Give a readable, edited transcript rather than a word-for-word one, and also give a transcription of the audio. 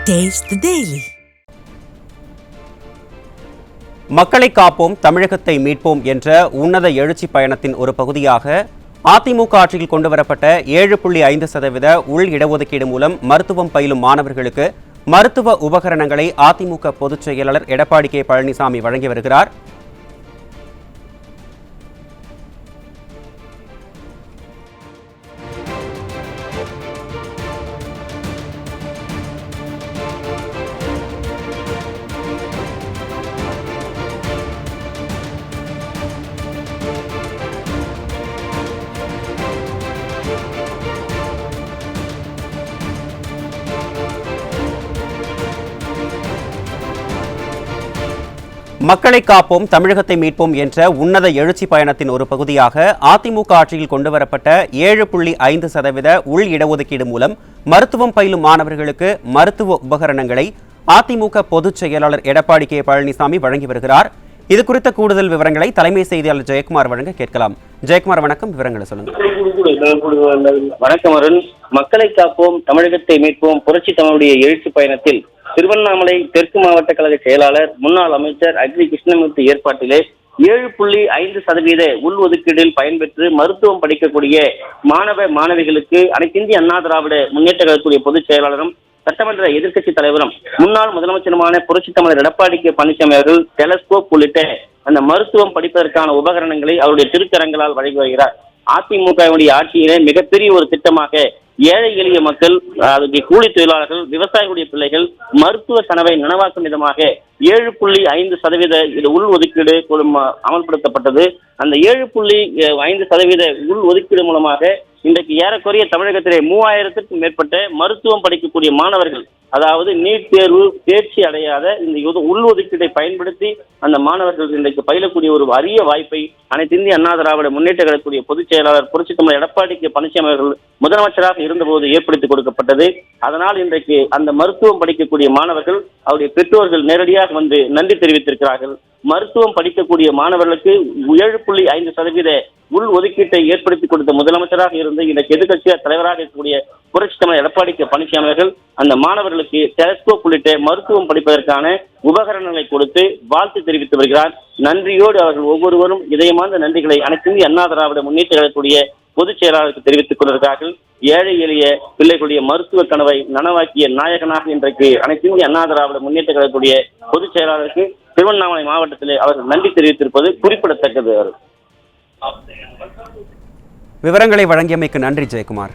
Taste the Daily. மக்களை காப்போம் தமிழகத்தை மீட்போம் என்ற உன்னத எழுச்சி பயணத்தின் ஒரு பகுதியாக அதிமுக ஆட்சியில் கொண்டுவரப்பட்ட 7.5% உள் இடஒதுக்கீடு மூலம் மருத்துவம் பயிலும் மாணவர்களுக்கு மருத்துவ உபகரணங்களை அதிமுக பொதுச் செயலாளர் எடப்பாடி கே பழனிசாமி வழங்கி வருகிறார். மக்களை காப்போம் தமிழகத்தை மீட்போம் என்ற உன்னத எழுச்சி பயணத்தின் ஒரு பகுதியாக அதிமுக ஆட்சியில் கொண்டுவரப்பட்ட 7.5% உள் இடஒதுக்கீடு மூலம் மருத்துவம் பயிலும் மாணவர்களுக்கு மருத்துவ உபகரணங்களை அதிமுக பொதுச் செயலாளர் எடப்பாடி கே பழனிசாமி வழங்கி வருகிறார். இது குறித்த கூடுதல் விவரங்களை தலைமை செய்தியாளர் ஜெயக்குமார் வழங்க கேட்கலாம். ஜெயக்குமார், வணக்கம். விவரங்களை சொல்லுங்கள். வணக்கம் அருண். மக்களை காப்போம் தமிழகத்தை மீட்போம் புரட்சி தமிழுடைய எழுச்சி பயணத்தில் திருவண்ணாமலை தெற்கு மாவட்ட கழக செயலாளர் முன்னாள் அமைச்சர் அக்ரி கிருஷ்ணமூர்த்தி ஏற்பாட்டிலே 7.5% உள் ஒதுக்கீடில் பயன்பெற்று மருத்துவம் படிக்கக்கூடிய மாணவ மாணவிகளுக்கு அனைத்திந்திய அண்ணா திராவிட முன்னேற்ற கழகத்துடைய பொதுச் செயலாளரும் சட்டமன்ற எதிர்க்கட்சி தலைவரும் முன்னாள் முதலமைச்சருமான புரட்சி தமிழர் எடப்பாடி கே பழனிசாமி அவர்கள் டெலஸ்கோப் உள்ளிட்ட அந்த மருத்துவம் படிப்பதற்கான உபகரணங்களை அவருடைய திருக்கரங்களால் வழங்கி வருகிறார். அதிமுகவுடைய ஆட்சியிலே மிகப்பெரிய ஒரு திட்டமாக ஏழை எளிய மக்கள், கூலி தொழிலாளர்கள், விவசாயிகளுடைய பிள்ளைகள் மருத்துவ கனவை நனவாக்கும் விதமாக 7.5% உள் ஒதுக்கீடு அமல்படுத்தப்பட்டது. அந்த 7.5% உள் ஒதுக்கீடு மூலமாக இன்றைக்கு ஏறக்குறைய தமிழகத்திலே 3000க்கும் மேற்பட்ட மருத்துவம் படிக்கக்கூடிய மாணவர்கள், அதாவது நீட் தேர்வு தேர்ச்சி அடையாத இந்த உள் ஒதுக்கீட்டை பயன்படுத்தி அந்த மாணவர்கள் இன்றைக்கு பயிலக்கூடிய ஒரு அரிய வாய்ப்பை அனைத்து இந்திய அண்ணா திராவிட முன்னேற்ற கழகத்துடைய பொதுச் செயலாளர் புரட்சி தமிழர் எடப்பாடி கே பழனிசாமி அவர்கள் முதலமைச்சராக இருந்தபோது ஏற்படுத்தி கொடுக்கப்பட்டது. அதனால் இன்றைக்கு அந்த மருத்துவம் படிக்கக்கூடிய மாணவர்கள் அவருடைய பெற்றோர்கள் நேரடியாக வந்து நன்றி தெரிவித்திருக்கிறார்கள். மருத்துவம் படிக்கக்கூடிய மாணவர்களுக்கு 7.5% உள் ஒதுக்கீட்டை ஏற்படுத்தி கொடுத்த முதலமைச்சராக இருந்து இன்றைக்கு எதிர்க்கட்சியார் தலைவராக இருக்கக்கூடிய புரட்சி தமிழர் எடப்பாடி கே பழனிசாமி அவர்கள் அந்த மாணவர்களுக்கு டெலஸ்கோப் உள்ளிட்ட மருத்துவம் படிப்பதற்கான உபகரணங்களை கொடுத்து வாழ்த்து தெரிவித்து வருகிறார். நன்றியோடு அவர்கள் ஒவ்வொருவரும் இதயமார்ந்த நன்றிகளை அனைத்து இந்திய அண்ணா திராவிட முன்னேற்ற கழகத்துடைய பொதுச் செயலாளருக்கு தெரிவித்துக் கொண்டிருக்கிறார்கள். ஏழை எளிய பிள்ளைகளுடைய மருத்துவ கனவை நனவாக்கிய நாயகனாக இன்றைக்கு அனைத்து இந்திய அண்ணா திராவிட முன்னேற்ற கழகத்துடைய பொதுச் செயலாளருக்கு திருவண்ணாமலை மாவட்டத்திலே அவர்கள் நன்றி தெரிவித்திருப்பது குறிப்பிடத்தக்கது. விவரங்களை வழங்கியமைக்கு நன்றி ஜெயக்குமார்.